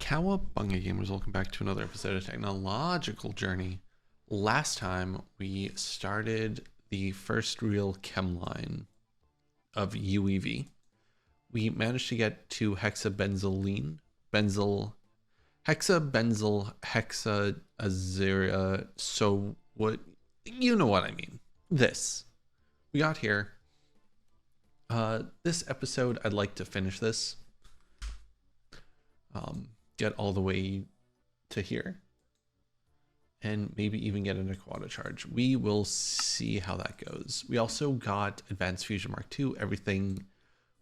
Cowabunga gamers, welcome back to another episode of Technological Journey. Last time we started the first real chem line of UEV. We managed to get to hexabenzyl hexabenzyl so what you know what I mean. This. We got here. This episode I'd like to finish this. Get all the way to here and maybe even get an aquata charge. We will see how that goes. We also got Advanced Fusion Mark II, everything.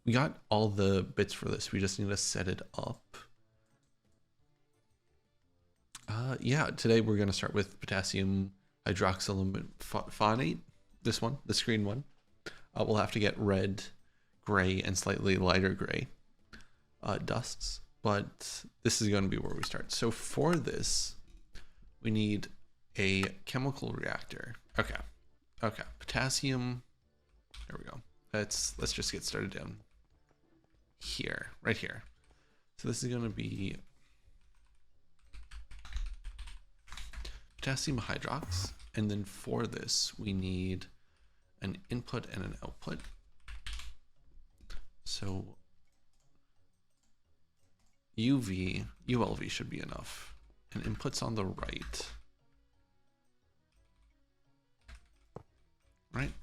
We got all the bits for this. We just need to set it up. Yeah, today we're going to start with Potassium Hydroxylaminedisulfonate. This one, the screen one. We'll have to get red, gray, and slightly lighter gray dusts. But this is going to be where we start. So for this, we need a chemical reactor. Okay. Potassium. There we go. Let's just get started down here, right here. So this is going to be potassium hydrox, and then for this we need an input and an output. So ULV should be enough. And inputs on the right. Right?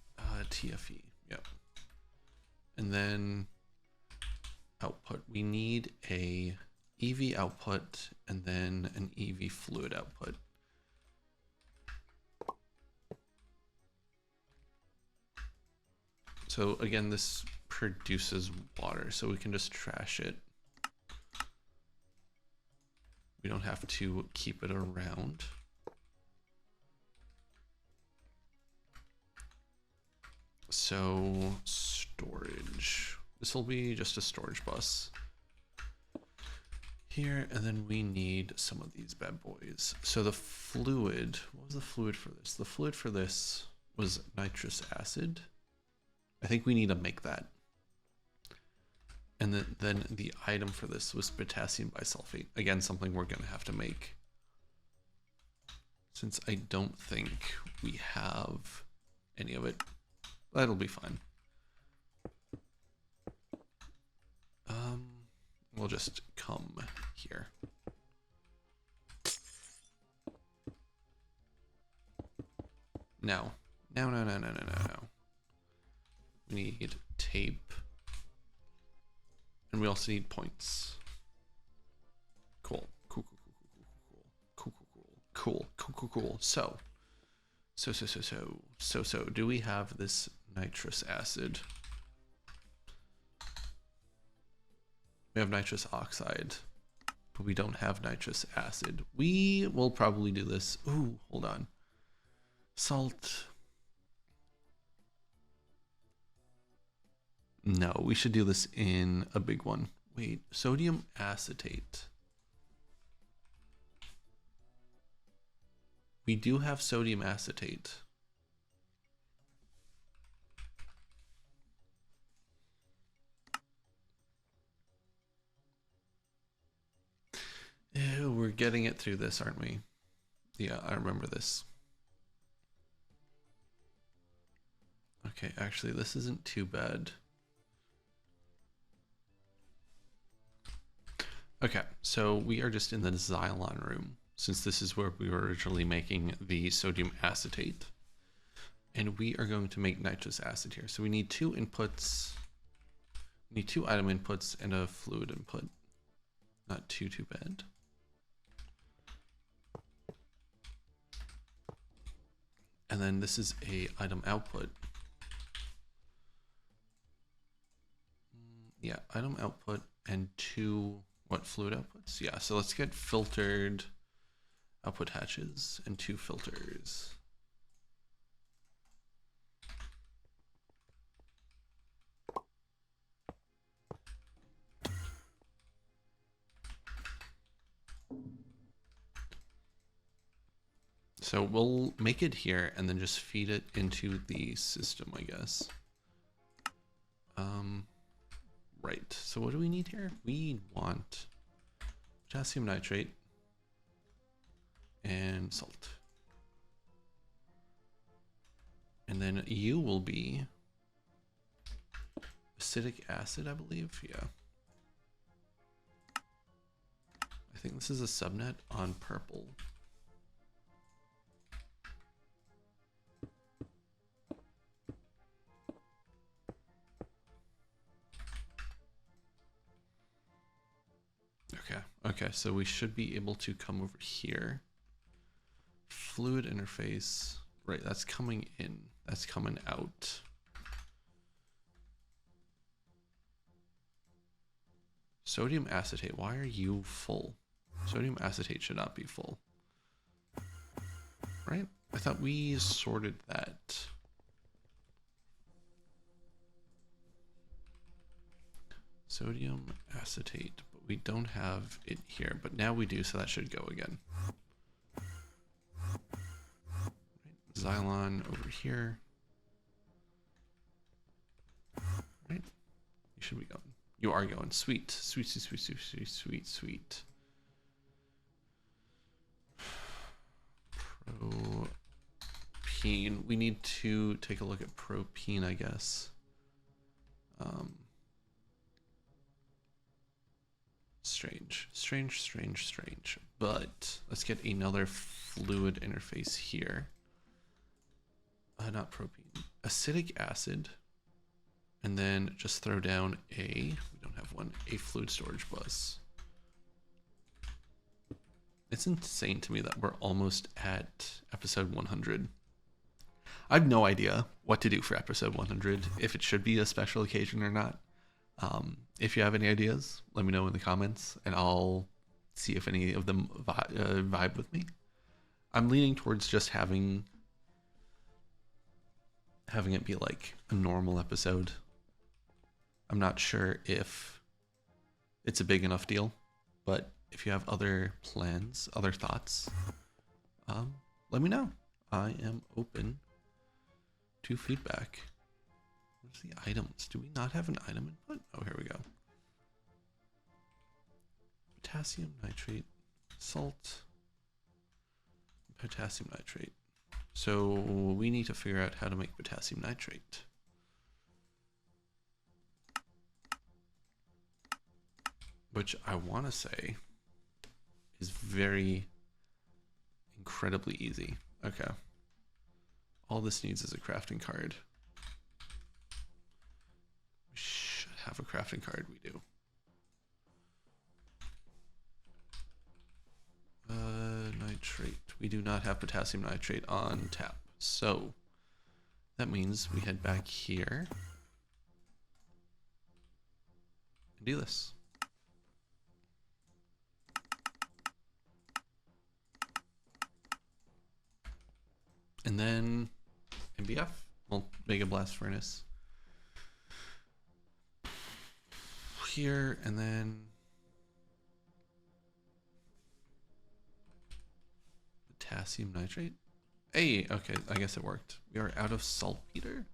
TFE, yep. And then output. We need a EV output and then an EV fluid output. So again, this produces water, so we can just trash it. We don't have to keep it around. So storage. This will be just a storage bus here, and then we need some of these bad boys. So the fluid, what was the fluid for this? The fluid for this was nitrous acid. I think we need to make that. And then the item for this was potassium bisulfate. Again, something we're going to have to make. Since I don't think we have any of it. That'll be fine. We'll just come here. No. We need tape. And we also need points. Cool. So do we have this nitrous acid? We have nitrous oxide, but we don't have nitrous acid. We will probably do this. Ooh, hold on. Salt. No, we should do this in a big one. Wait, sodium acetate. We do have sodium acetate. Ew, we're getting it through this, aren't we? Yeah, I remember this. Okay, actually, this isn't too bad. Okay, so we are just in the Xylon room, since this is where we were originally making the sodium acetate. And we are going to make nitrous acid here. So we need two inputs. We need two item inputs and a fluid input. Not too bad. And then this is a item output. Yeah, item output and two... What fluid outputs? Yeah, so let's get filtered output hatches and two filters. So we'll make it here and then just feed it into the system, I guess. Right, so what do we need here? We want potassium nitrate, and salt. And then you will be acetic acid, I believe. Yeah. I think this is a subnet on purple. Okay, so we should be able to come over here. Fluid interface, right, that's coming in, that's coming out. Sodium acetate, why are you full? Sodium acetate should not be full. Right? I thought we sorted that. Sodium acetate, but we don't have it here, but now we do, so that should go again. Right. Xylon over here. Right? You should be going. You are going. Sweet. Sweet, sweet, sweet, sweet, sweet, sweet, sweet. Propene. We need to take a look at propene, I guess. Strange. But let's get another fluid interface here. Not propene. Acetic acid. And then just throw down we don't have one, a fluid storage bus. It's insane to me that we're almost at episode 100. I have no idea what to do for episode 100, if it should be a special occasion or not. If you have any ideas, let me know in the comments, and I'll see if any of them vibe with me. I'm leaning towards just having it be like a normal episode. I'm not sure if it's a big enough deal, but if you have other plans, other thoughts, let me know. I am open to feedback. Where's the items? Do we not have an item input? Oh, here we go. Potassium nitrate, salt, potassium nitrate. So we need to figure out how to make potassium nitrate. Which I want to say is incredibly easy. Okay. All this needs is a crafting card. We should have a crafting card. We do. Nitrate. We do not have potassium nitrate on tap. So that means we head back here and do this. And then MBF, well, Mega Blast Furnace here, and then potassium nitrate. Hey, okay, I guess it worked. We are out of saltpeter.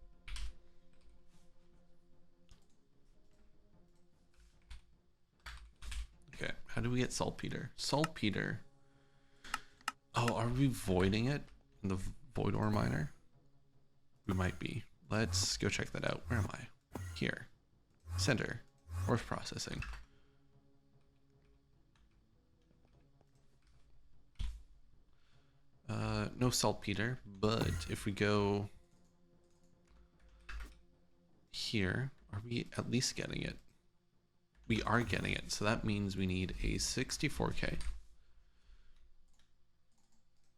Okay, how do we get saltpeter? Saltpeter. Oh, are we voiding it in the void ore miner? We might be. Let's go check that out. Where am I? Here. Center. Ore processing. No saltpeter, but if we go here, are we at least getting it? We are getting it, so that means we need a 64K.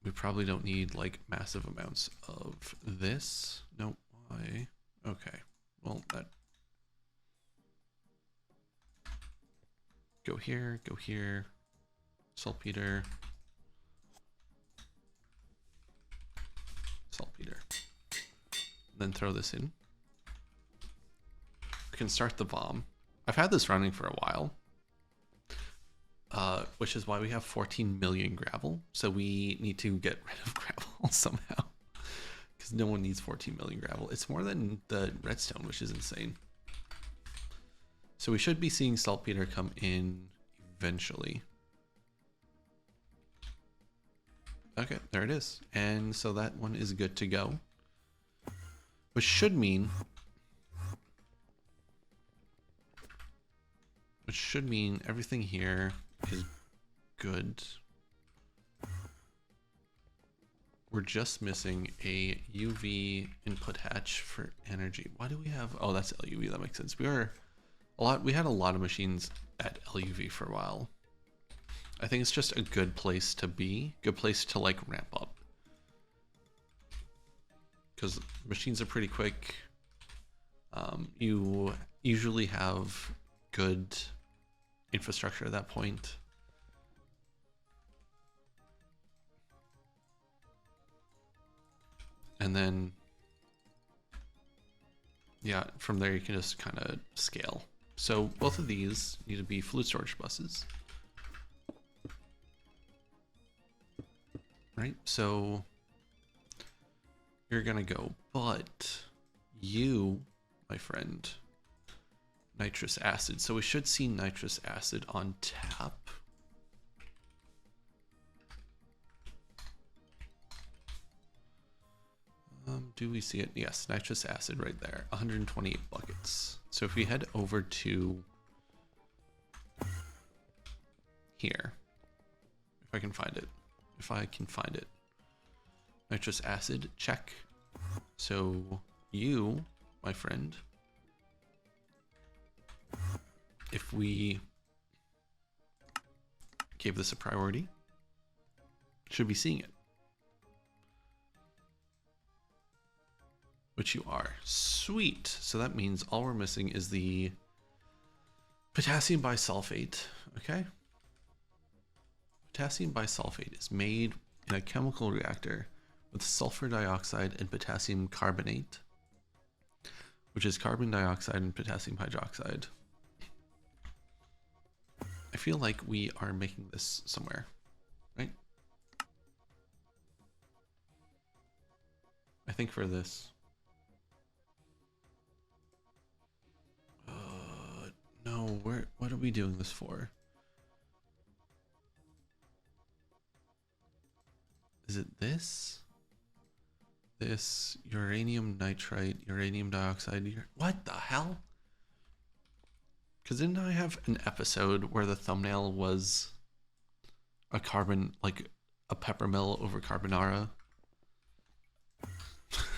We probably don't need like massive amounts of this. No, why? Okay, well, that. Go here, saltpeter. Saltpeter. Then throw this in. We can start the bomb. I've had this running for a while, which is why we have 14 million gravel. So we need to get rid of gravel somehow, because no one needs 14 million gravel. It's more than the redstone, which is insane. So we should be seeing saltpeter come in eventually. Okay, there it is. And so that one is good to go. Which should mean everything here is good. We're just missing a UV input hatch for energy. Why do we have, oh, that's LUV, that makes sense. We had a lot of machines at LUV for a while. I think it's just a good place to be, good place to like ramp up. Because machines are pretty quick. You usually have good infrastructure at that point. And then, yeah, from there you can just kind of scale. So both of these need to be fluid storage buses. Right, so you're gonna go, but you, my friend, nitrous acid. So we should see nitrous acid on tap. Do we see it? Yes, nitrous acid right there, 128 buckets. So if we head over to here, if I can find it, nitrous acid, check. So you, my friend, if we gave this a priority, should be seeing it. Which you are. Sweet. So that means all we're missing is the potassium bisulfate. Okay. Potassium bisulfate is made in a chemical reactor with sulfur dioxide and potassium carbonate, which is carbon dioxide and potassium hydroxide. I feel like we are making this somewhere, right? I think for this. No, what are we doing this for? Is it this? This uranium nitrite, uranium dioxide, what the hell? Because didn't I have an episode where the thumbnail was a carbon, like a peppermill over carbonara?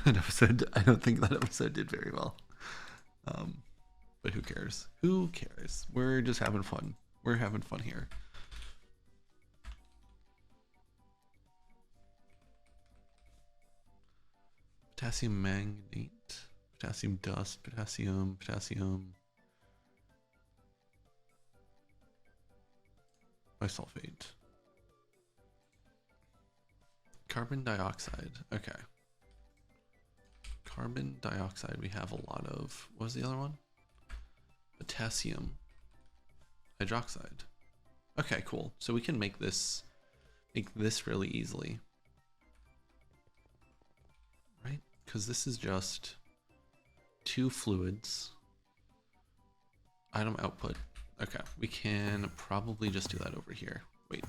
An episode, I don't think that episode did very well. But who cares? Who cares? We're just having fun. We're having fun here. Potassium manganate, potassium dust, potassium. Bisulfate. Carbon dioxide. Okay. Carbon dioxide we have a lot of. What was the other one? Potassium hydroxide. Okay, cool. So we can make this really easily. Right? Because this is just two fluids. Item output. Okay, we can probably just do that over here. Wait.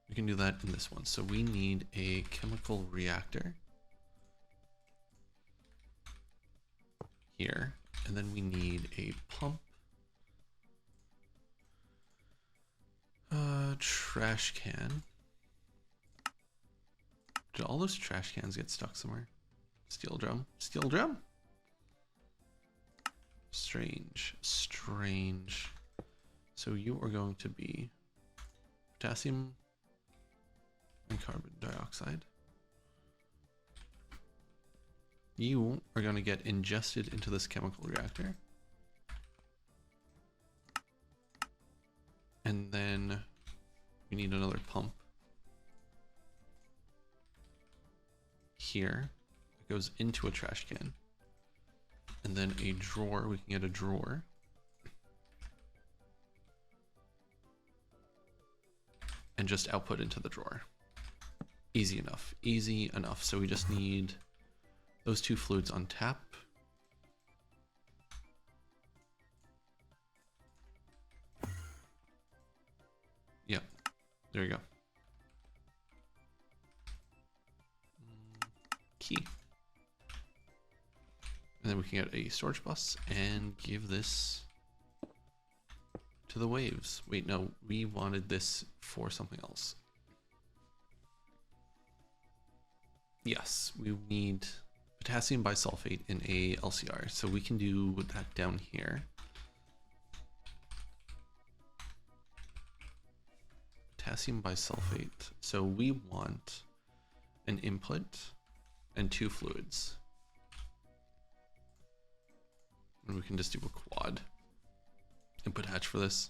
We can do that in this one. So we need a chemical reactor here, and then we need a pump, trash can. Did all those trash cans get stuck somewhere? Steel drum. Strange. So you are going to be potassium and carbon dioxide. You are going to get ingested into this chemical reactor. And then we need another pump here. It goes into a trash can. And then a drawer, we can get a drawer. And just output into the drawer. Easy enough. So we just need those two fluids on tap. There we go. Key. And then we can get a storage bus and give this to the waves. Wait, no, we wanted this for something else. Yes, we need potassium bisulfate in a LCR. So we can do that down here. Potassium bisulfate. So we want an input and 2 fluids. And we can just do a quad input hatch for this.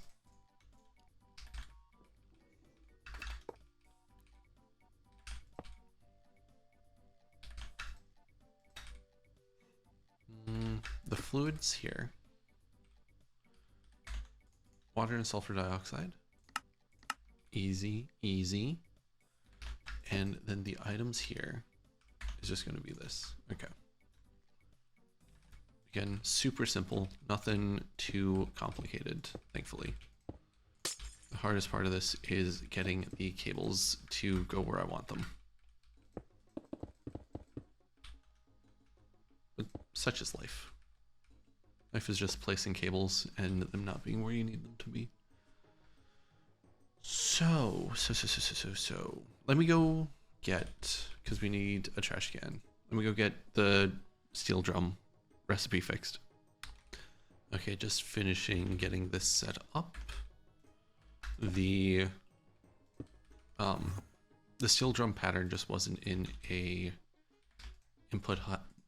The fluids here. Water and sulfur dioxide. Easy, easy. And then the items here is just going to be this. Okay. Again, super simple, nothing too complicated, thankfully. The hardest part of this is getting the cables to go where I want them. But such is life. Life is just placing cables and them not being where you need them to be. So, let me go get, because we need a trash can. Let me go get the steel drum recipe fixed. Okay, just finishing getting this set up. The steel drum pattern just wasn't in a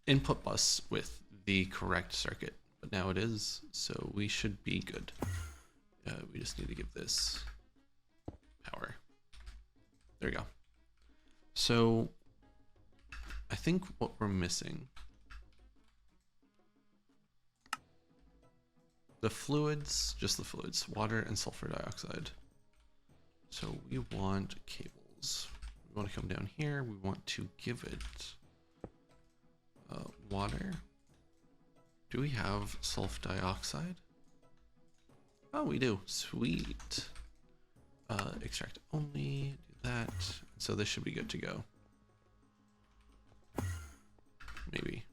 input bus with the correct circuit, but now it is, so we should be good. We just need to give this power. There we go. So I think what we're missing, the fluids, just the fluids, water and sulfur dioxide. So we want cables. We want to come down here. We want to give it water. Do we have sulfur dioxide? Oh, we do. Sweet. Extract only. Do that. So this should be good to go. Maybe.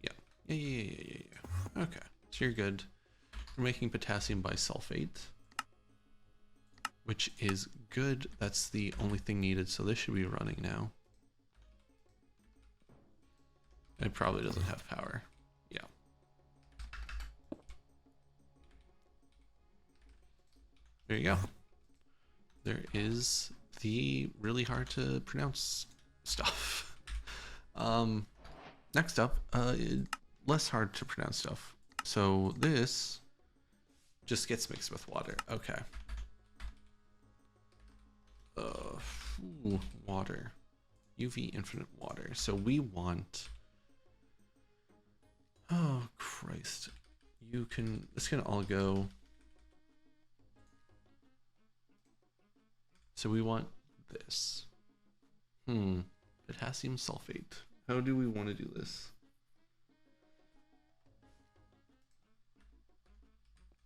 Yeah. Okay, so you're good. We're making potassium bisulfate, which is good. That's the only thing needed, so this should be running now. It probably doesn't have power. Yeah. There you go. There is the really hard to pronounce stuff. Next up, less hard to pronounce stuff. So this just gets mixed with water. Okay. Water. UV infinite water. So we want, oh Christ. This can all go. So we want this. Potassium sulfate. How do we want to do this?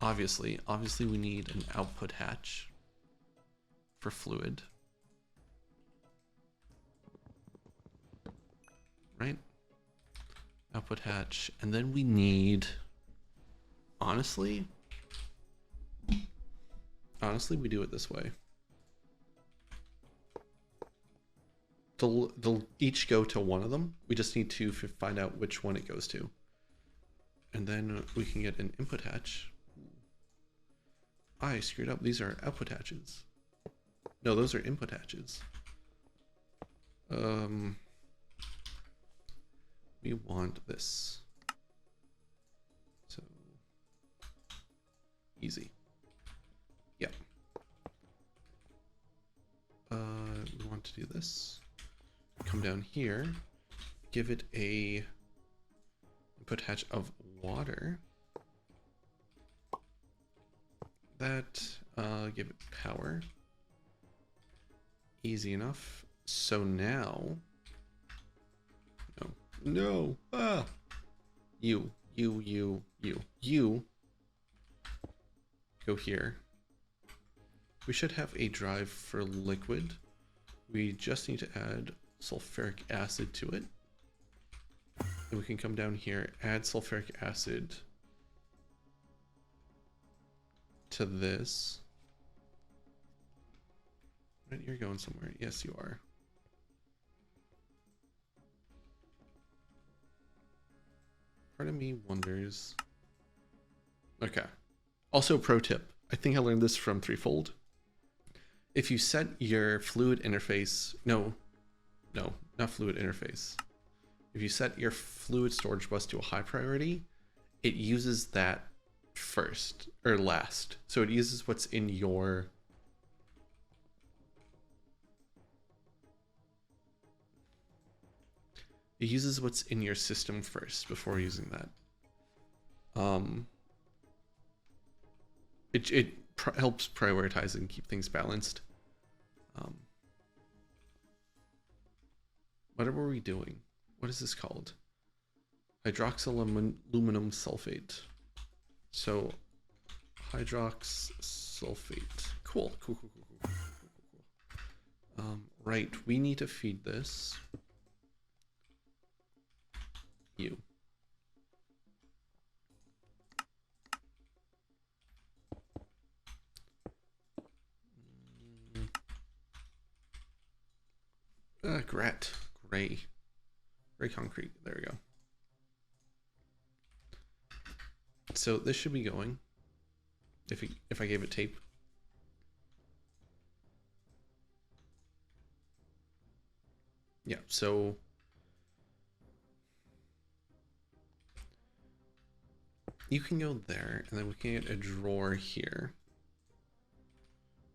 Obviously we need an output hatch for fluid. Right? Output hatch. And then we need, honestly, we do it this way. They'll each go to one of them. We just need to find out which one it goes to. And then we can get an input hatch. I screwed up. These are output hatches. No, those are input hatches. We want this. So easy. Yeah. We want to do this. Come down here, give it a input hatch of water. That, give it power. Easy enough. So now, no, you go here. We should have a drive for liquid. We just need to add sulfuric acid to it. And we can come down here, add sulfuric acid to this. Right, you're going somewhere. Yes, you are. Part of me wonders. Okay. Also, pro tip. I think I learned this from Threefold. If you set your fluid interface, no, not fluid interface. If you set your fluid storage bus to a high priority, it uses that first or last. So it uses what's in your system first before using that. It helps prioritize and keep things balanced. What were we doing? What is this called? Hydroxylammonium Sulfate. So hydroxsulfate. Cool. Right, we need to feed this. You. Gray concrete. There we go. So this should be going. If I gave it tape. Yeah, so you can go there, and then we can get a drawer here.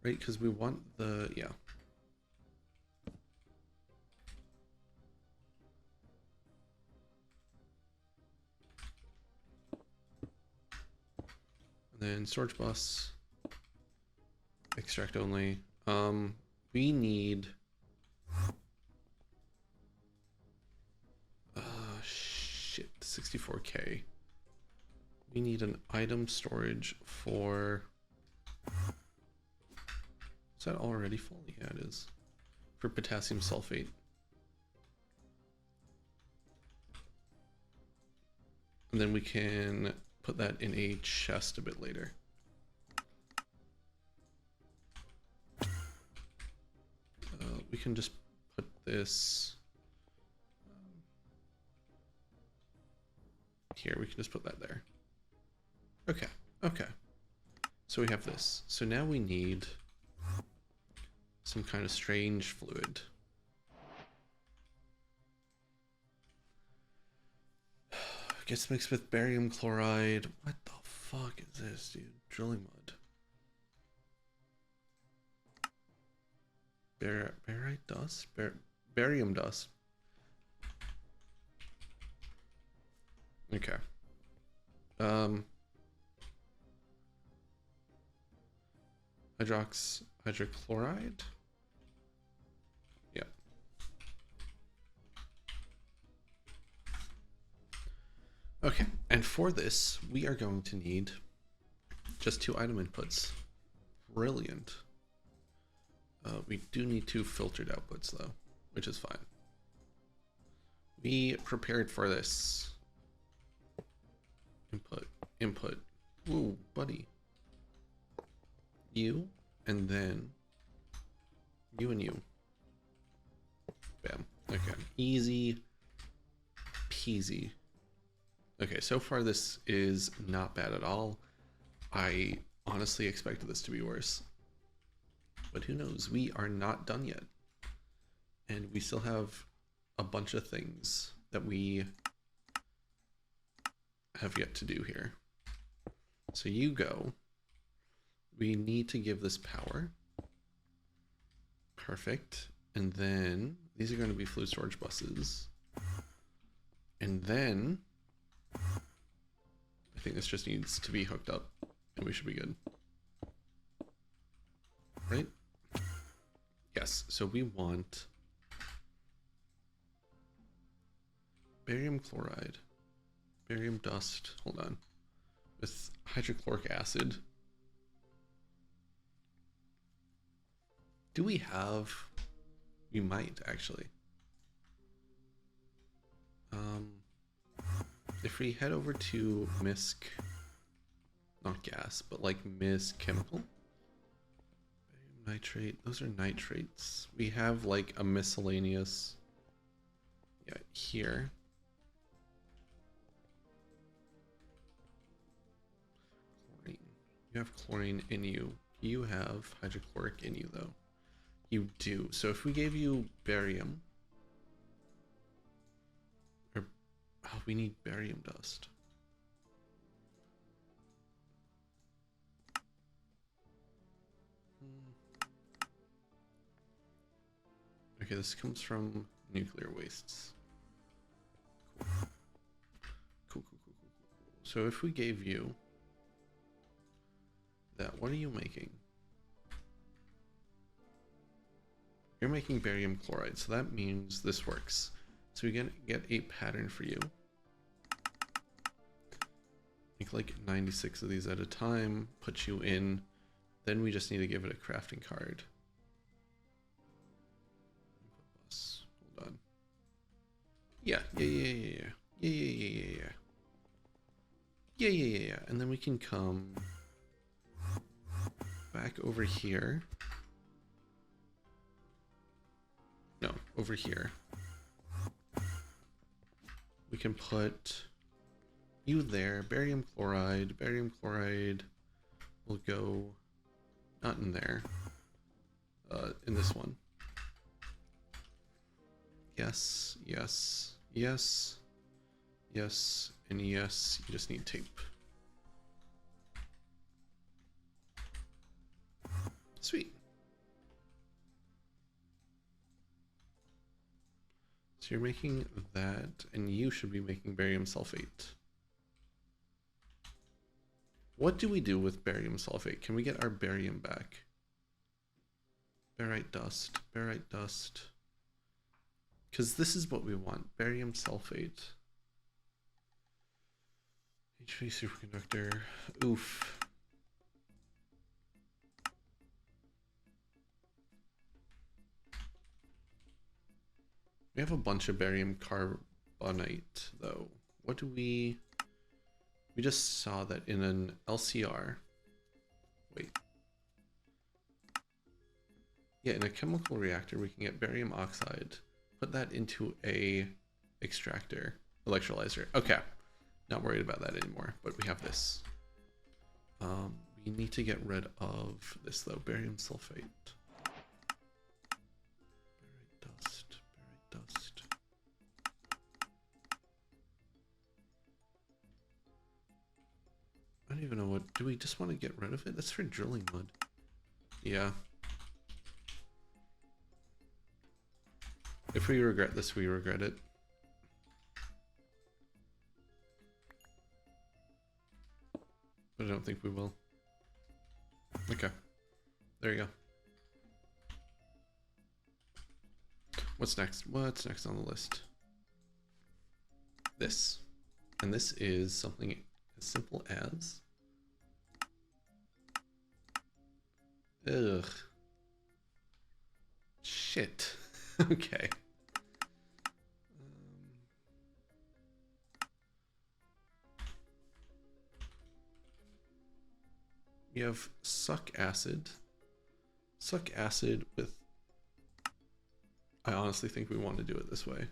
Right, because we want the, yeah. Then storage bus, extract only. We need shit, 64K. We need an item storage for, is that already full? Yeah, it is. For potassium sulfate. And then we can put that in a chest a bit later. We can just put this here. We can just put that there. Okay. So we have this. So now we need some kind of strange fluid. Gets mixed with barium chloride. What the fuck is this, dude? Drilling mud. Barite dust? Barium dust. Okay. Hydrochloride? Yeah. Okay, and for this, we are going to need just 2 item inputs. Brilliant. We do need 2 filtered outputs though, which is fine. We prepared for this. Input. Ooh, buddy. You, and then you and you. Bam. Okay, easy peasy. Okay, so far this is not bad at all. I honestly expected this to be worse. But who knows? We are not done yet. And we still have a bunch of things that we have yet to do here. So you go. We need to give this power. Perfect. And then these are going to be fluid storage buses. And then I think this just needs to be hooked up and we should be good. Right? Yes. So we want barium chloride, barium dust, hold on, with hydrochloric acid. Do we have? We might actually. If we head over to MISC, not gas, but like MISC chemical, barium nitrate, those are nitrates. We have like a miscellaneous, yeah, here. Chlorine. You have chlorine in you. You have hydrochloric in you though. You do. So if we gave you barium, or oh, we need barium dust. Okay, this comes from nuclear wastes. Cool. So if we gave you that, what are you making? You're making barium chloride, so that means this works. So we can get a pattern for you. Make like 96 of these at a time, put you in, then we just need to give it a crafting card. Hold on. Yeah. And then we can come back over here. No, over here. We can put you there. Barium chloride. Barium chloride will go not in there. In this one. Yes, and yes, you just need tape. Sweet. So you're making that, and you should be making barium sulfate. What do we do with barium sulfate? Can we get our barium back? Barite dust, because this is what we want, barium sulfate. HV superconductor, oof. We have a bunch of barium carbonate though. What do we just saw that in an LCR. Wait. Yeah, in a chemical reactor we can get barium oxide, put that into a extractor, electrolyzer. Okay, not worried about that anymore, but we have this. We need to get rid of this though, barium sulfate. Barite dust. I don't even know what, do we just want to get rid of it? That's for drilling mud. Yeah. If we regret this, we regret it. But I don't think we will. Okay. There you go. What's next? What's next on the list? This. And this is something as simple as... Ugh. Shit. Okay. We have suck acid. Suck acid with... I honestly think we want to do it this way.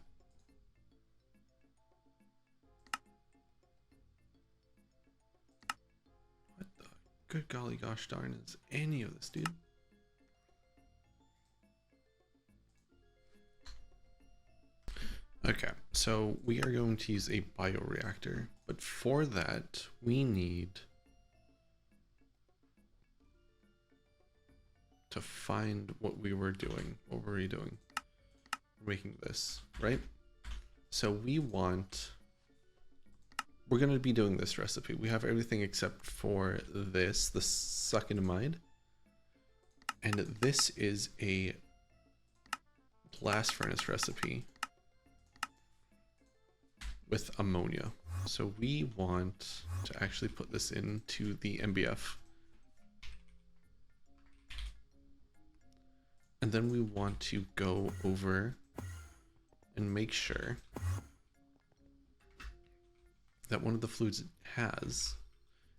What the good golly gosh darn is any of this, dude? Okay, so we are going to use a bioreactor, but for that we need to find what we were doing. What were we doing? We're making this, right? So we're going to be doing this recipe. We have everything except for this, the succinimide. And this is a blast furnace recipe with ammonia. So we want to actually put this into the MBF. And then we want to go over and make sure that one of the fluids it has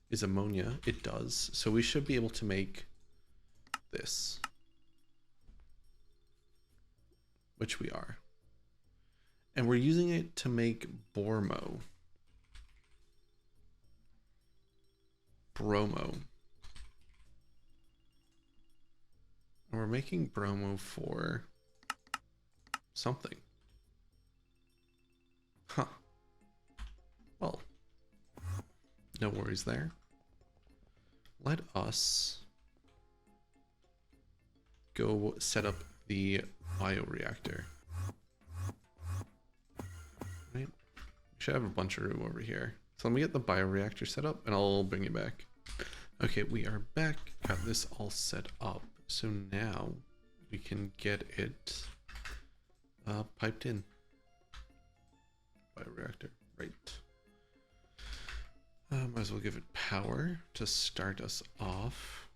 is ammonia. It does. So we should be able to make this, which we are. And we're using it to make bromo. And we're making bromo for something. Huh. Well, no worries there. Let us go set up the bioreactor. Right? We should have a bunch of room over here. So let me get the bioreactor set up and I'll bring you back. Okay, we are back. Got this all set up. So now we can get it piped in. Bioreactor, right. Might as well give it power to start us off.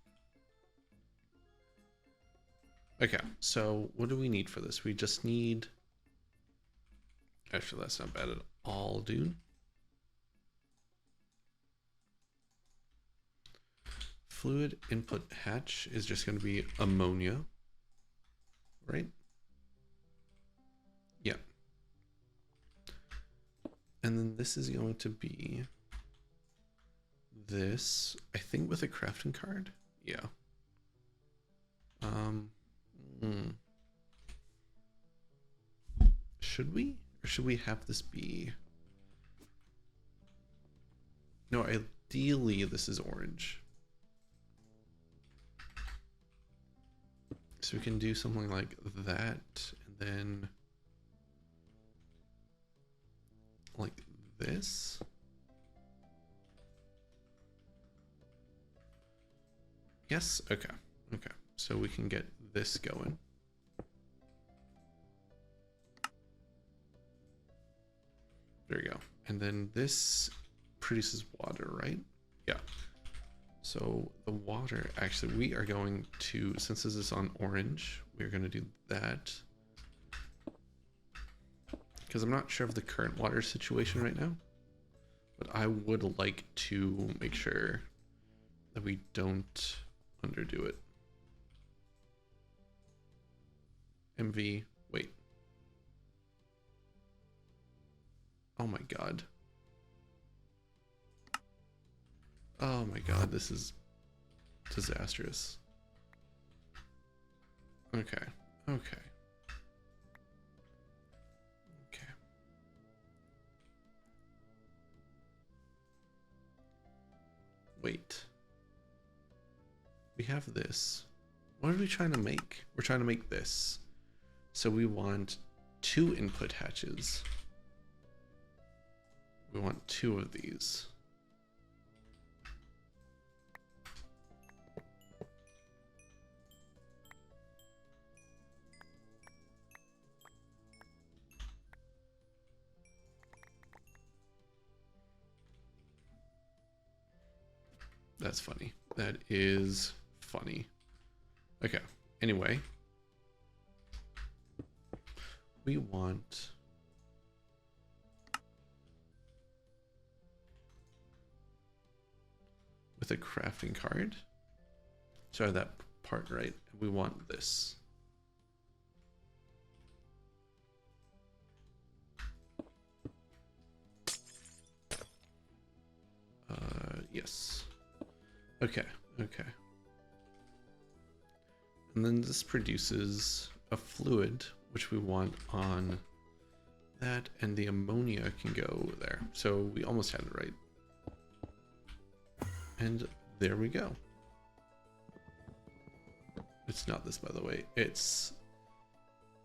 Okay, so what do we need for this? We just need... Actually, that's not bad at all, dude. Fluid input hatch is just going to be ammonia, right? Yeah. And then this is going to be this, I think, with a crafting card. Yeah. Should we? Or should we have this be? No, ideally this is orange. So we can do something like that, and then like this. Yes, okay, okay. So we can get this going. There you go. And then this produces water, right? Yeah. So the water, actually, we are going to, since this is on orange, we're going to do that. Because I'm not sure of the current water situation right now. But I would like to make sure that we don't underdo it. MV, wait. Oh my god. Oh my god, this is disastrous. Okay, okay. Okay. Wait. We have this. What are we trying to make? We're trying to make this. So we want 2 input hatches. We want 2 of these. That's funny. That is funny. Okay. Anyway. We want... with a crafting card. Sorry, that part right. We want this. Yes. Okay, okay. And then this produces a fluid, which we want on that, and the ammonia can go there. So we almost had it right. And there we go. It's not this, by the way. It's,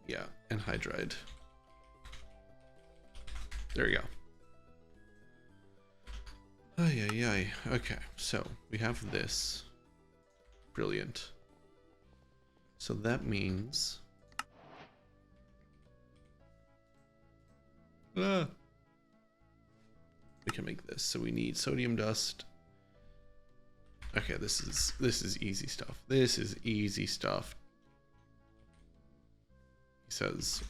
yeah, N-Hydride. There we go. Ay, ay, ay. Okay, so we have this. Brilliant. So that means... we can make this. So we need sodium dust. Okay, this is easy stuff. This is easy stuff. says,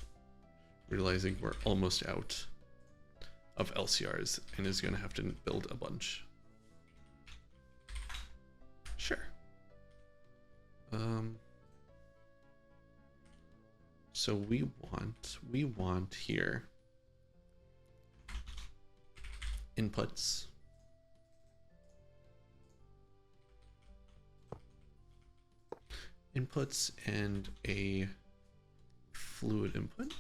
realizing we're almost out of LCRs and is going to have to build a bunch. Sure. So we want here inputs. Inputs and a fluid input.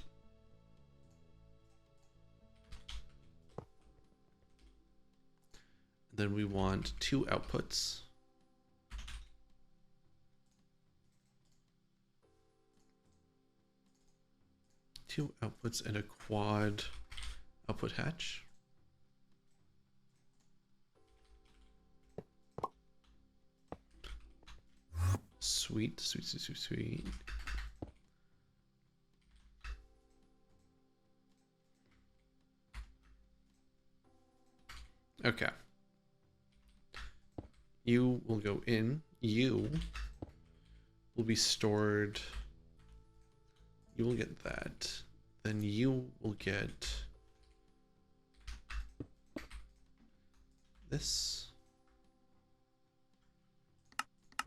Then we want 2 outputs. Two outputs and a quad output hatch. Sweet, sweet, sweet, sweet, sweet. Okay. You will go in. You will be stored. You will get that. Then you will get this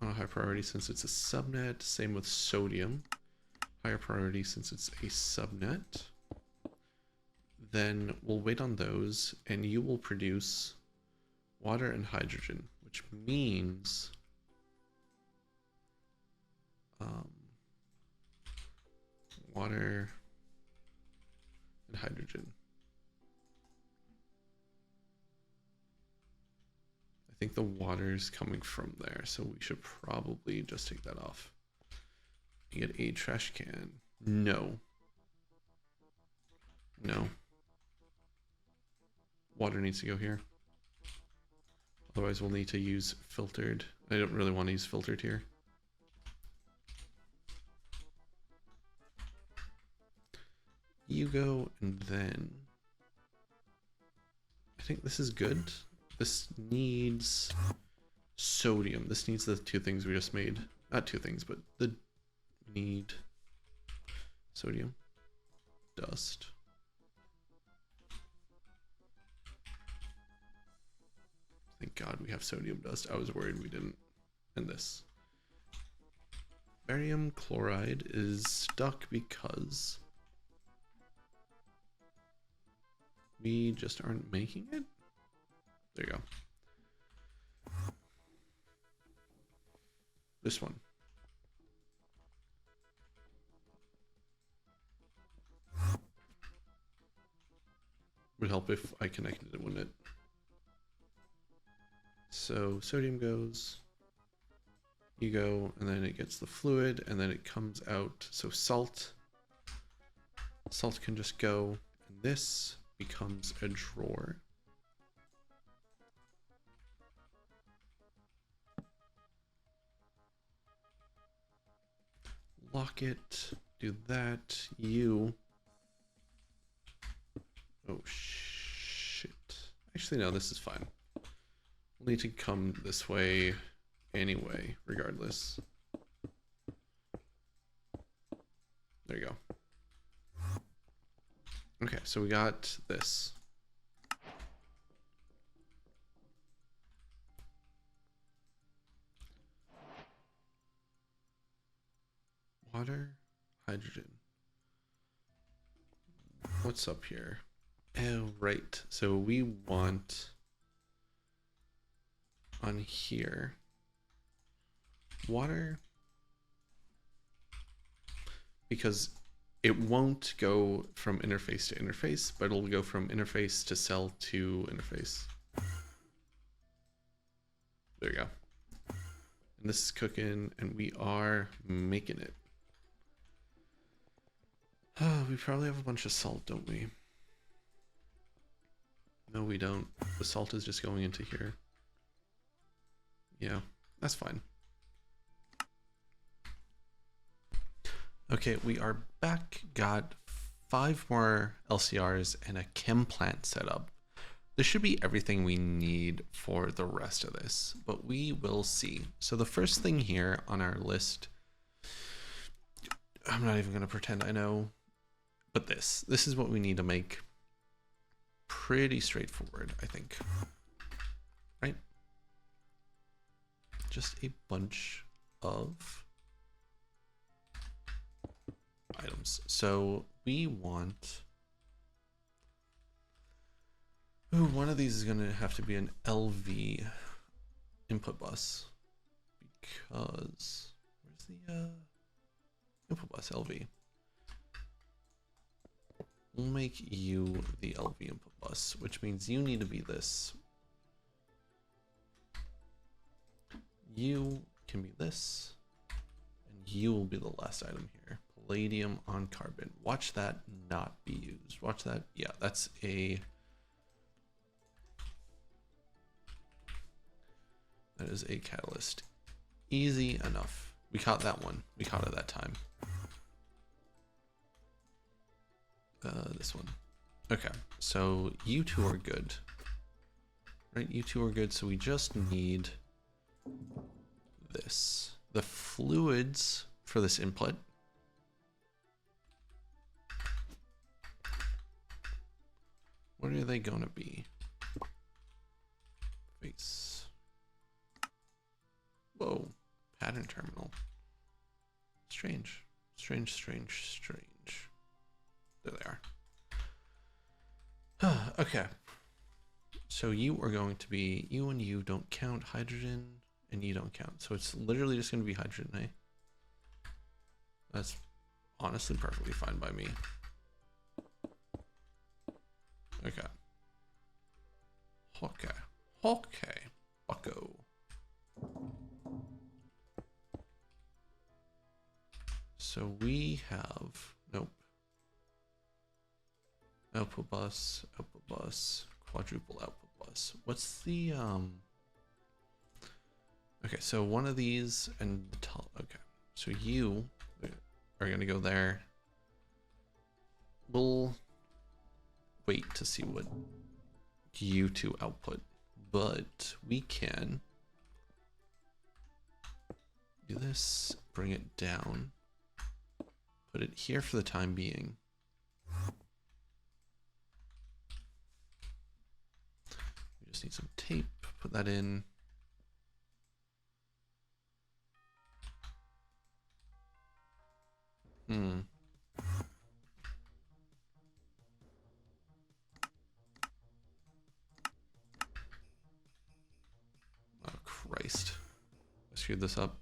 on a high priority since it's a subnet. Same with sodium. Higher priority since it's a subnet. Then we'll wait on those and you will produce water and hydrogen, which means water and hydrogen. I think the water's coming from there, so we should probably just take that off. You get a trash can. No. No. Water needs to go here. Otherwise we'll need to use filtered. I don't really want to use filtered here. You go, and then I think this is good. This needs sodium. This needs the 2 things we just made. Not 2 things, but the need sodium dust. Thank God we have sodium dust. I was worried we didn't. And this. Barium chloride is stuck because we just aren't making it. There you go. This one. Would help if I connected it, wouldn't it? So sodium goes, you go, and then it gets the fluid, and then it comes out. So salt can just go, and this becomes a drawer. Lock it, do that, you. Oh shit. Actually, no, this is fine. We'll need to come this way anyway, regardless. There you go. Okay, so we got this. Water, hydrogen. What's up here? Oh, right. So we want on here water, because it won't go from interface to interface, but it'll go from interface to cell to interface. There you go. And this is cooking, and we are making it. Oh, we probably have a bunch of salt, don't we? No, we don't. The salt is just going into here. Yeah, that's fine. Okay, we are back. Got 5 more LCRs and a chem plant set up. This should be everything we need for the rest of this, but we will see. So the first thing here on our list, I'm not even going to pretend I know. But this is what we need to make. Pretty straightforward, I think. Right? Just a bunch of items. So we want... Ooh, one of these is going to have to be an LV input bus. Because... Where's the input bus? LV. We'll make you the LV input bus, which means you need to be this. You can be this, and you will be the last item here. Palladium on carbon. Watch that not be used. Watch that. Yeah, that's a... That is a catalyst. Easy enough. We caught that one. We caught it that time. This one. Okay, so you two are good. Right, you two are good, so we just need this. The fluids for this input. What are they gonna be? Face. Whoa, pattern terminal. Strange. Strange, strange, strange. There they are. Okay. So you are going to be, you and you don't count, hydrogen and you don't count. So it's literally just going to be hydrogen, eh? That's honestly perfectly fine by me. Okay. Okay. Okay. Bucko. So we have, nope. Output bus, quadruple output bus. What's the, okay, so one of these and the okay. So you are gonna go there. We'll wait to see what you two output, but we can do this, bring it down, put it here for the time being. Just need some tape, put that in. Oh, Christ. I screwed this up.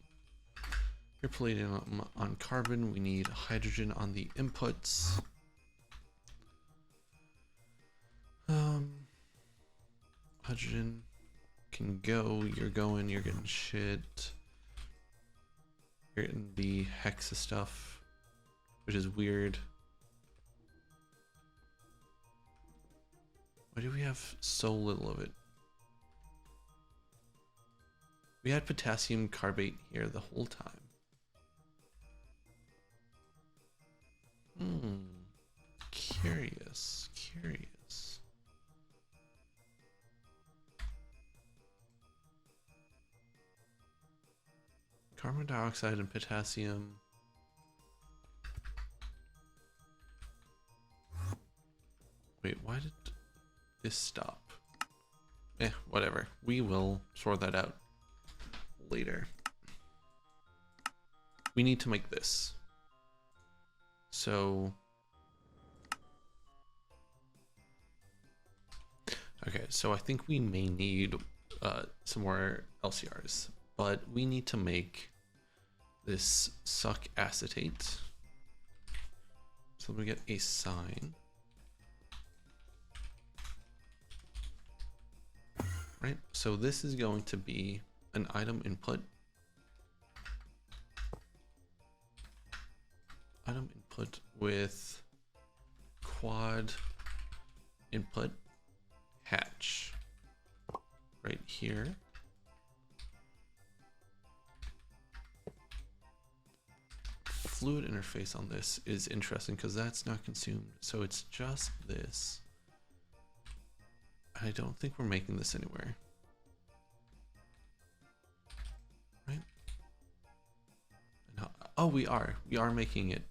You're palladium on carbon. We need hydrogen on the inputs. Hydrogen can go. You're going. You're getting shit. You're getting the hexa stuff, which is weird. Why do we have so little of it? We had potassium carbate here the whole time. Curious. Carbon dioxide and potassium. Wait, why did this stop? Whatever. We will sort that out later. We need to make this. So... Okay, so I think we may need some more LCRs, but we need to make this suck acetate. So we get a sign. Right, so this is going to be an item input. Item input with quad input hatch right here. Fluid interface on this is interesting because that's not consumed, so it's just this. I don't think we're making this anywhere. Right? No. Oh, we are making it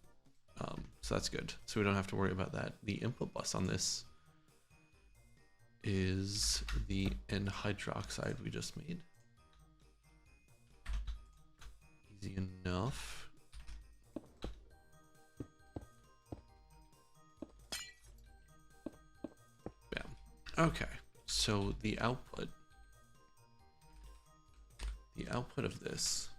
So that's good. So we don't have to worry about that. The input bus on this is the N-hydroxide we just made. Easy enough. Bam. Okay, so the output of this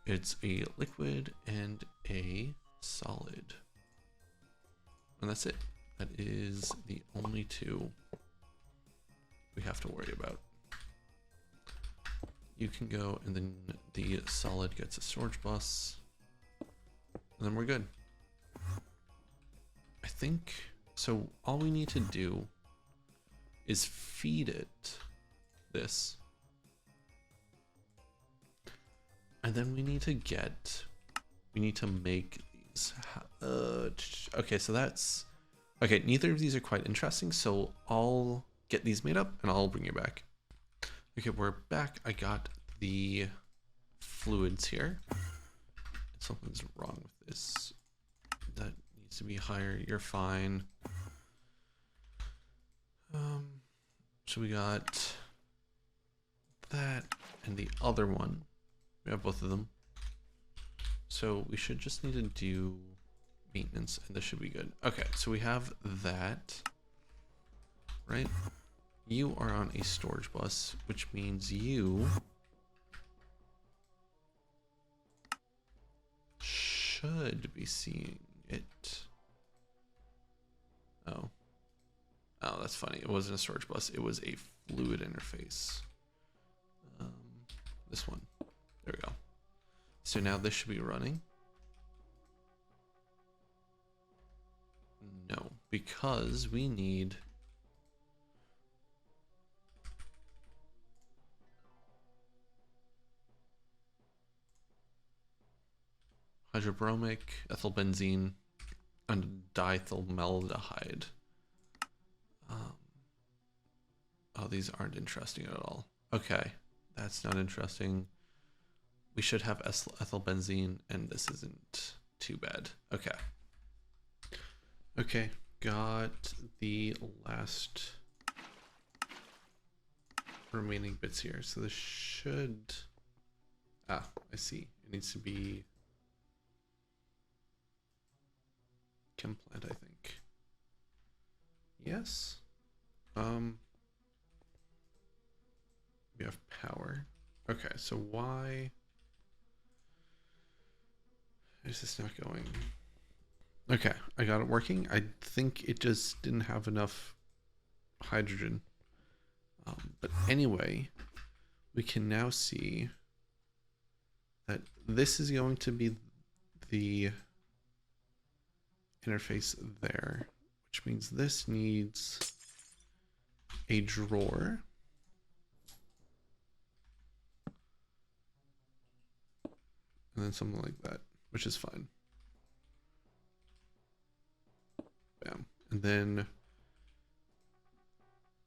it's a liquid and a solid. And that's it. That is the only two we have to worry about. You can go, and then the solid gets a storage bus, and then we're good. I think, so all we need to do is feed it this. And then we need to make these. Okay, so that's, okay, neither of these are quite interesting, so I'll get these made up and I'll bring you back. Okay, we're back. I got the fluids here. Something's wrong with this. That needs to be higher. You're fine. So we got that and the other one. We have both of them. So we should just need to do maintenance and this should be good. Okay, so we have that, right? You are on a storage bus, which means you should be seeing it. Oh, that's funny. It wasn't a storage bus. It was a fluid interface. This one. There we go. So now this should be running. No, because we need hydrobromic, ethylbenzene, and diethylmaldehyde. Oh, these aren't interesting at all. Okay, that's not interesting. We should have ethylbenzene, and this isn't too bad. Okay. Okay, got the last remaining bits here. So this should... I see. It needs to be chem plant, I think. Yes. We have power. Okay, so why is this not going? Okay, I got it working. I think it just didn't have enough hydrogen. But anyway, we can now see that this is going to be the interface there, which means this needs a drawer. And then something like that, which is fine. Bam. And then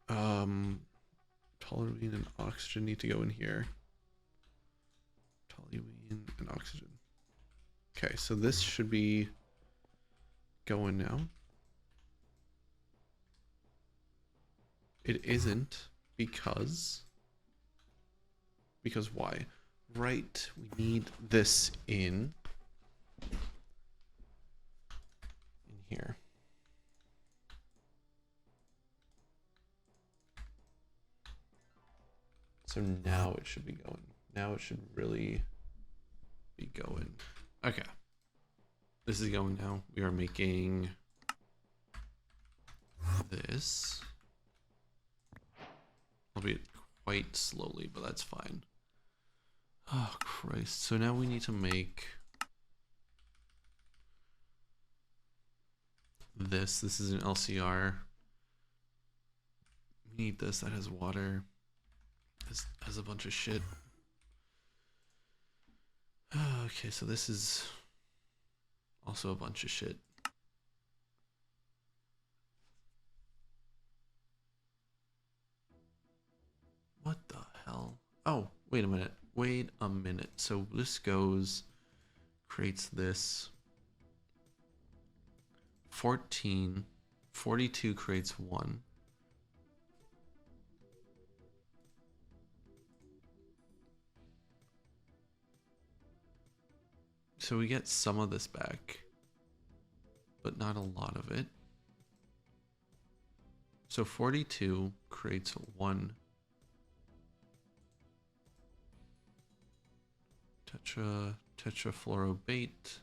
toluene and oxygen need to go in here. Toluene and oxygen. Okay, so this should be going now. It isn't because why? Right, we need this in here. So now it should be going. Now it should really be going. Okay. This is going now. We are making this. Albeit quite slowly, but that's fine. Oh, Christ. So now we need to make this. This is an LCR. We need this. That has water. Has a bunch of shit. Okay, so this is also a bunch of shit. What the hell? Oh, wait a minute. wait a minute. So this goes, creates this 14, 42 creates 1. So we get some of this back, but not a lot of it. So 42 creates 1 tetrafluoroborate.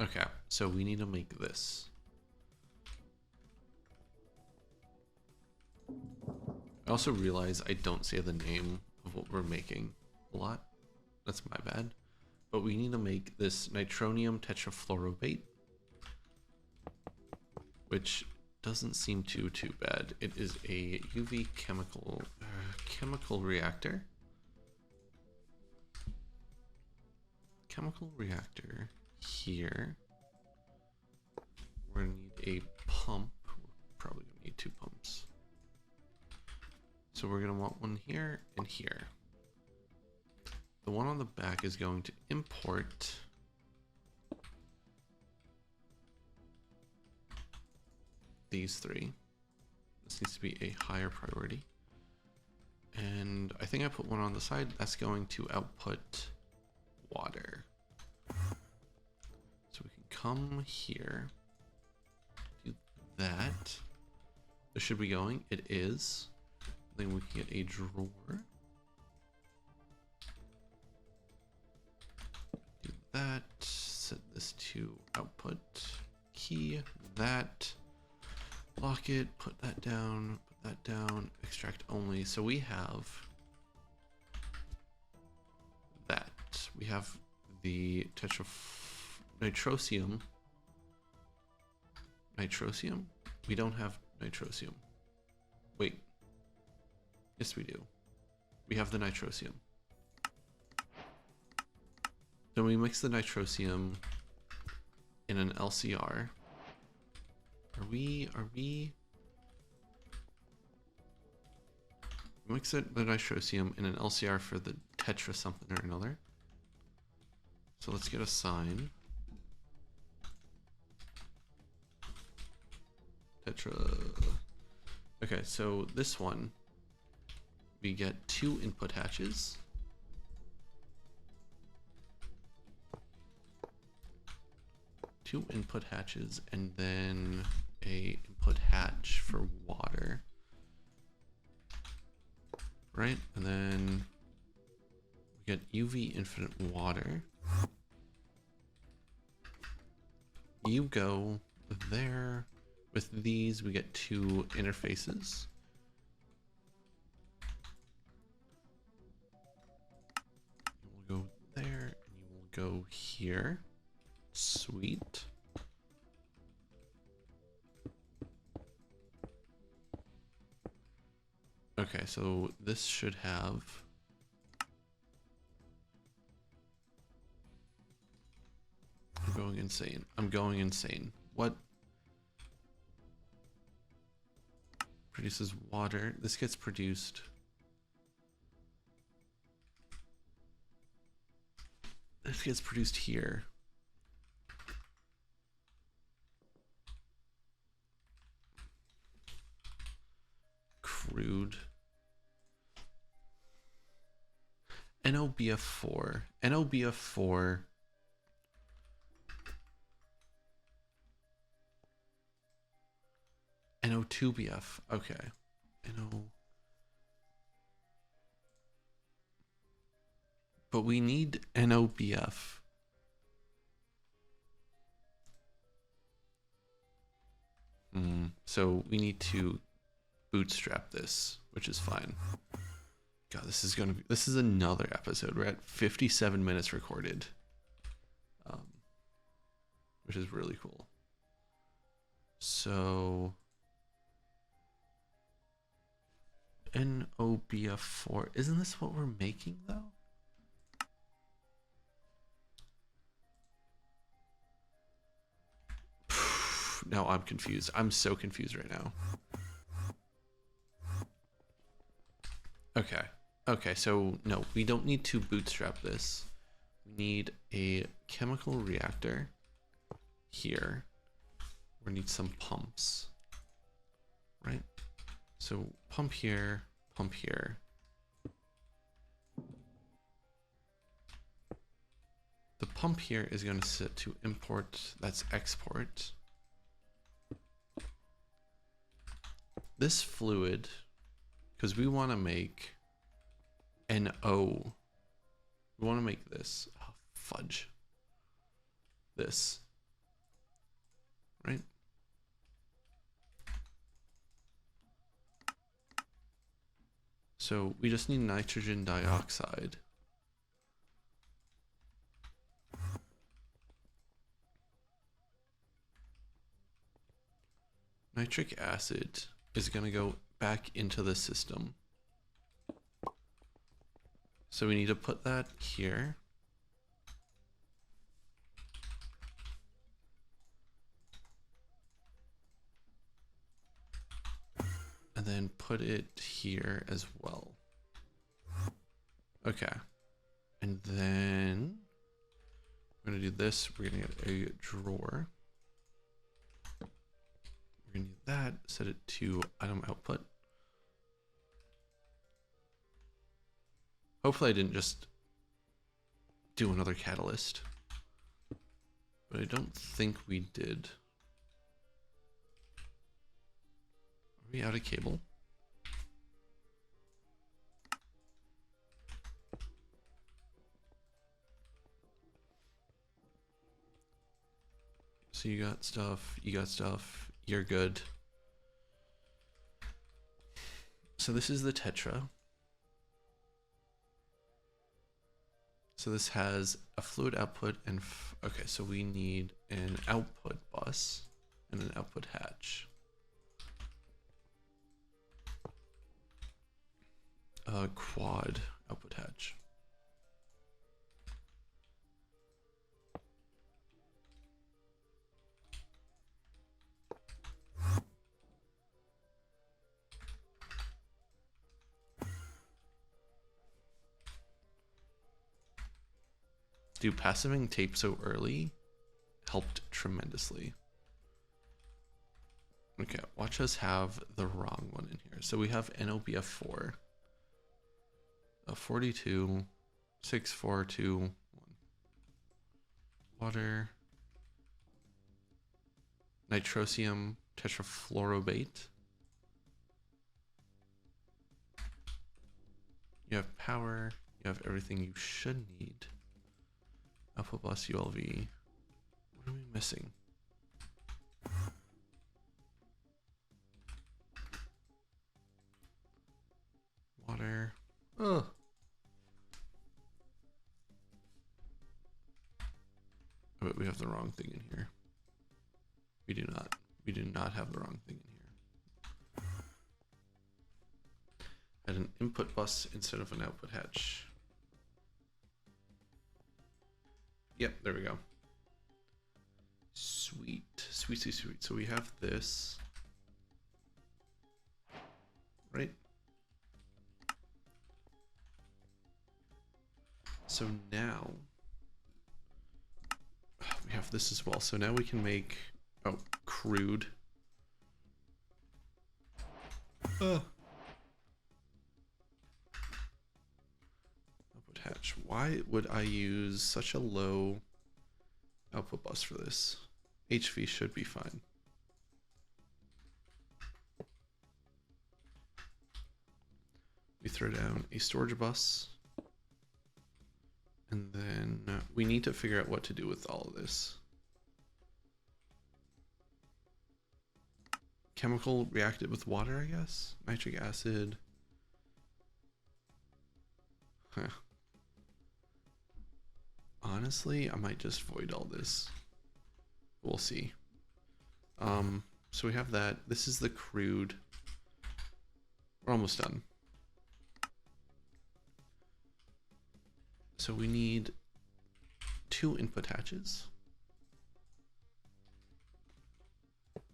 Okay, so we need to make this. I also realize I don't say the name of what we're making a lot. That's my bad. But we need to make this Nitronium Tetrafluoroborate, which doesn't seem too bad. It is a UV chemical reactor. Chemical reactor here. We're gonna need a pump. We're probably gonna need 2 pumps. So we're gonna want one here and here. The one on the back is going to import these 3. This needs to be a higher priority. And I think I put one on the side that's going to output water. So we can come here, do that. This should be going. It is. Then we can get a drawer. Do that. Set this to output key. That. Lock it. Put that down. Put that down. Extract only. So we have that. We have the nitrosium. Nitrosium? We don't have nitrosium. Wait. Yes, we do. We have the nitrosium. Then we mix the nitrosium in an LCR. Are we mix it, the nitrosium in an LCR for the tetra something or another. So let's get a sign. Tetra. Okay, so this one, we get 2 input hatches. Two input hatches and then a input hatch for water. Right? And then we get UV infinite water. You go there. With these, we get 2 interfaces. You will go there, and you will go here. Sweet. Okay, so this should have... I'm going insane. I'm going insane. What? Produces water. This gets produced. This gets produced here. Crude. NOBF4. NOBF4. NO2BF. Okay. NO. But we need NOBF. So we need to bootstrap this, which is fine. God, this is another episode. We're at 57 minutes recorded, which is really cool. So NOBF4, isn't this what we're making though? Now I'm confused. I'm so confused right now. Okay. Okay, so no, we don't need to bootstrap this. We need a chemical reactor here. We need some pumps, right? So pump here, pump here. The pump here is going to set to import, that's export. This fluid, because we want to make NO. We want to make this, oh, fudge, this, right? So we just need nitrogen dioxide. Nitric acid is going to go back into the system. So we need to put that here. And then put it here as well. Okay. And then we're going to do this. We're going to get a drawer. We're going to need that. Set it to item output. Hopefully I didn't just do another catalyst, but I don't think we did. Are we out of cable? So you got stuff, you're good. So this is the Tetra. So this has a fluid output and, okay, so we need an output bus and an output hatch. A quad output hatch. Dude, passiving tape so early helped tremendously. Okay, watch us have the wrong one in here. So we have NOBF4, a 42, 6, 4, 2, 1. Water, Nitrosium Tetrafluoroborate. You have power, you have everything you should need. Output bus ULV. What are we missing? Water. Oh. I bet we have the wrong thing in here. We do not. We do not have the wrong thing in here. Add an input bus instead of an output hatch. Yep, there we go. Sweet, sweet, sweet, sweet. So we have this, right? So now we have this as well. So now we can make, oh, crude. Output hatch. Why would I use such a low output bus for this? HV should be fine. We throw down a storage bus. And then we need to figure out what to do with all of this. Chemical reacted with water, I guess? Nitric acid. Huh. Honestly, I might just void all this. We'll see. So we have that. This is the crude. We're almost done. So we need 2 input hatches.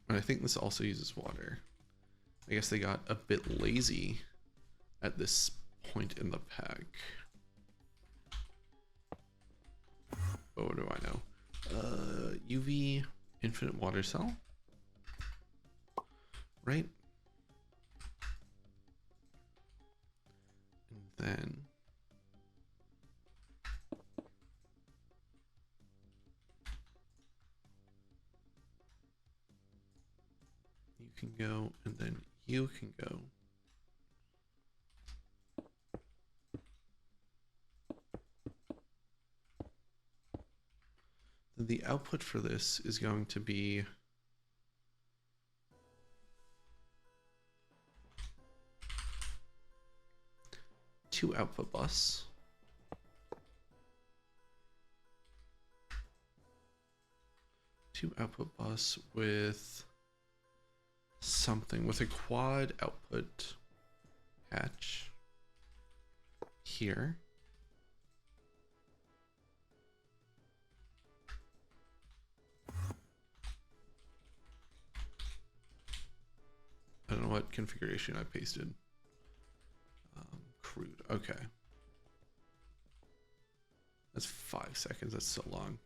And I think this also uses water. I guess they got a bit lazy at this point in the pack. But what do I know? UV infinite water cell, right? And then you can go, and then you can go. The output for this is going to be two output bus. Two output bus with something, with a quad output hatch here. I don't know what configuration I pasted. Crude, okay. That's 5 seconds, that's so long.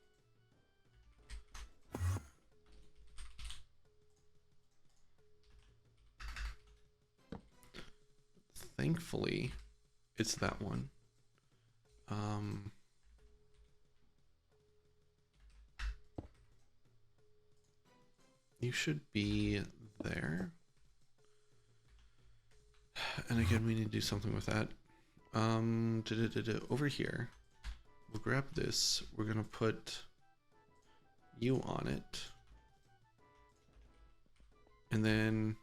Thankfully, it's that one. You should be there. And again, we need to do something with that. Over here, we'll grab this. We're gonna put you on it, and then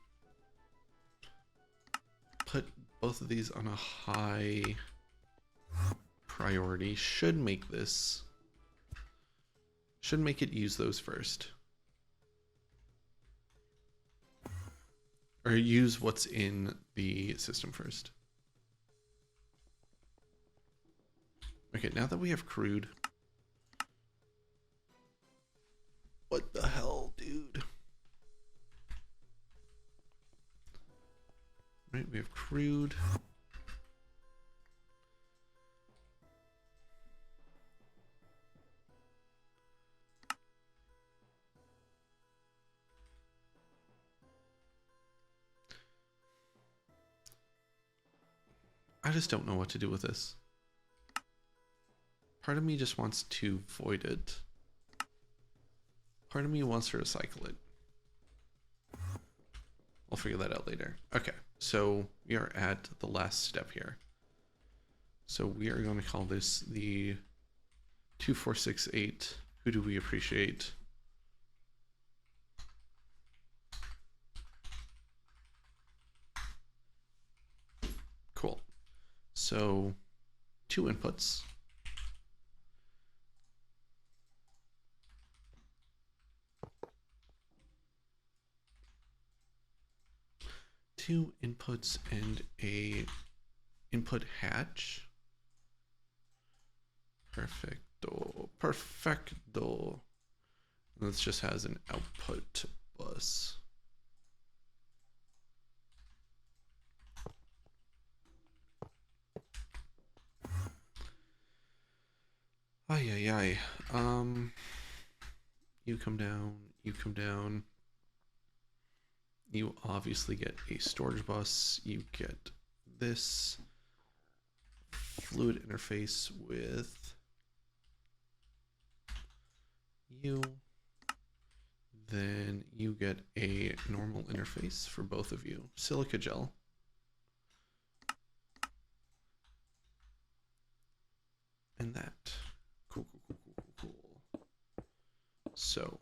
put both of these on a high priority. Should make it use those first. Or use what's in the system first. Okay, now that we have crude. What the hell, dude? Right, we have crude. I just don't know what to do with this. Part of me just wants to void it. Part of me wants to recycle it. We'll figure that out later. Okay, so we are at the last step here. So we are going to call this the 2468. Who do we appreciate? Cool. So 2 inputs. Two inputs and a input hatch. Perfecto. Perfecto. And this just has an output bus. Ay, ay, ay. You come down, you come down. You obviously get a storage bus. You get this fluid interface with you. Then you get a normal interface for both of you. Silica gel. And that. Cool, cool, cool, cool, cool, cool. So.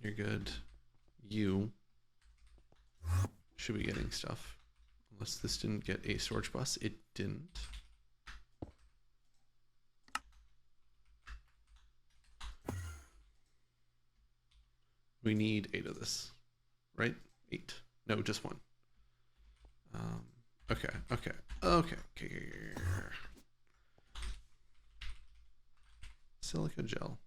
You're good. You should be getting stuff. Unless this didn't get a storage bus. It didn't. We need 8 of this, right? 8. No, just 1. Okay. Silica gel.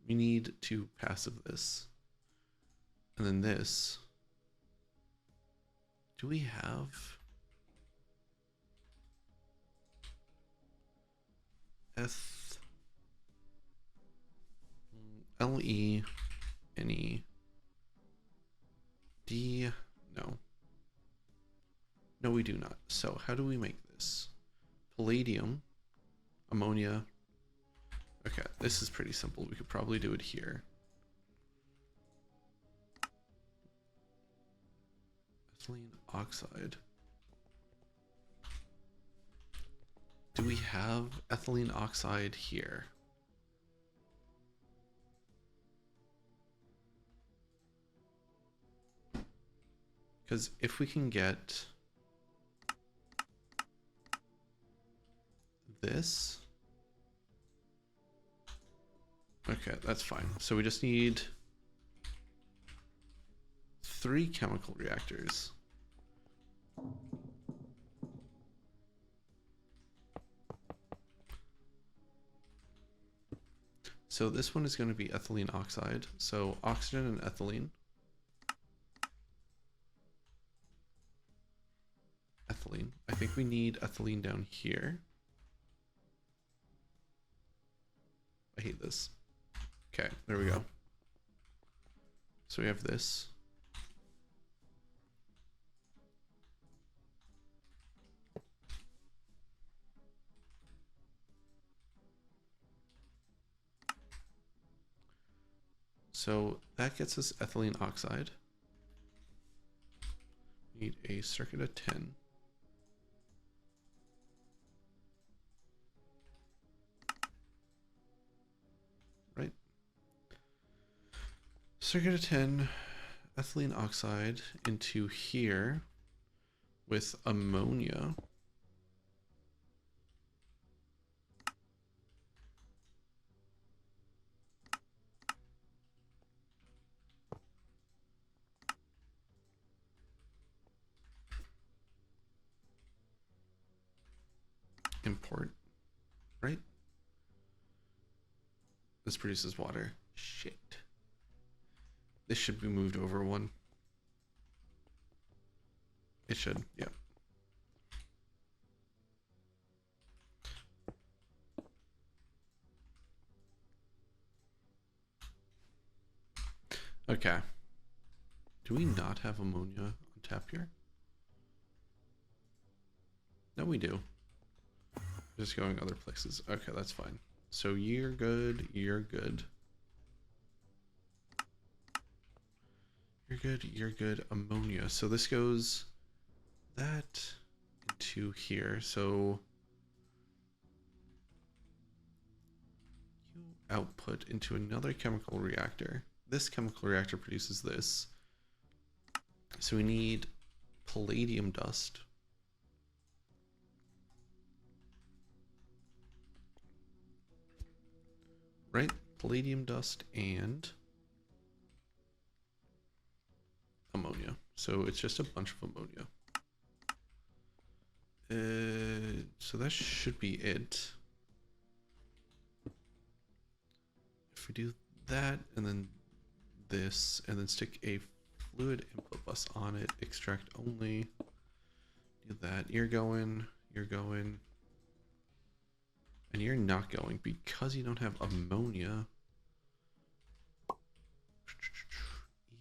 We need to passive this. And then this. Do we have LE NE D? No. No, we do not. So how do we make this? Palladium, ammonia. Okay, this is pretty simple. We could probably do it here. Ethylene oxide. Do we have ethylene oxide here? Because if we can get this, okay, that's fine. So we just need 3 chemical reactors. So this one is going to be ethylene oxide. So oxygen and ethylene. Ethylene. I think we need ethylene down here. I hate this. Okay, there we go. So we have this. So that gets us ethylene oxide. We need a circuit of 10. Right? Circuit of 10, ethylene oxide into here with ammonia. Import, right? This produces water. Shit. This should be moved over 1. It should, yeah. Okay. Do we not have ammonia on tap here? No, we do. Just going other places. Okay, that's fine. So you're good, you're good. You're good, you're good. Ammonia. So this goes that into here. So you output into another chemical reactor. This chemical reactor produces this. So we need palladium dust. Right? Palladium dust and ammonia. So it's just a bunch of ammonia. So that should be it. If we do that and then this and then stick a fluid input bus on it, extract only, do that. You're going, and you're not going because you don't have ammonia.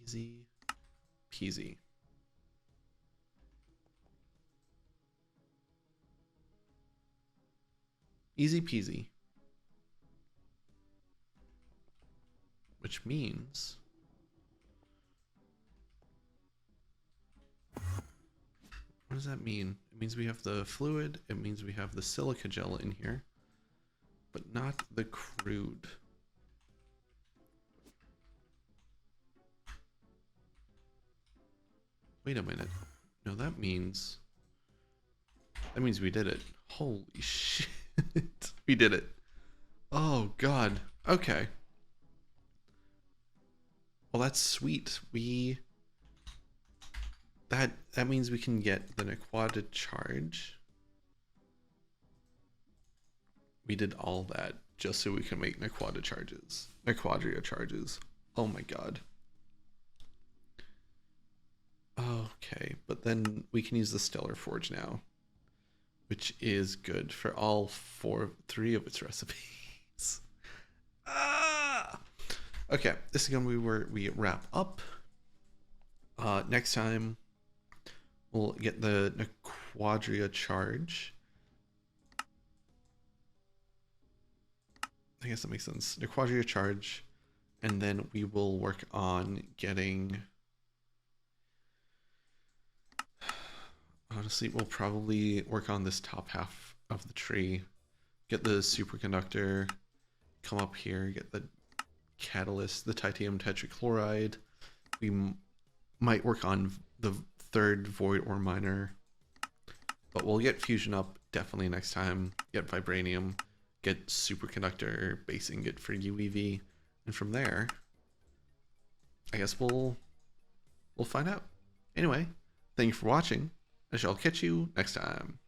Easy peasy. Easy peasy. Which means what does that mean? It means we have the fluid, it means we have the silica gel in here, but not the crude. Wait a minute. No, that means we did it. Holy shit. We did it. Oh god. Okay. Well, that's sweet. That means we can get the Nequada charge. We did all that just so we can make Nequadria charges. Oh my god. Okay, but then we can use the Steller Forge now, which is good for all three of its recipes. Okay, this is gonna be where we wrap up. Next time we'll get the Nequadria charge. I guess that makes sense. Nequadria charge, and then we will work on getting. Honestly, we'll probably work on this top half of the tree, get the superconductor, come up here, get the catalyst, the titanium tetrachloride. We might work on the third void ore miner, but we'll get fusion up definitely next time, get vibranium, get superconductor base ingot for UEV, and from there, I guess we'll find out. Anyway, thank you for watching. I shall catch you next time.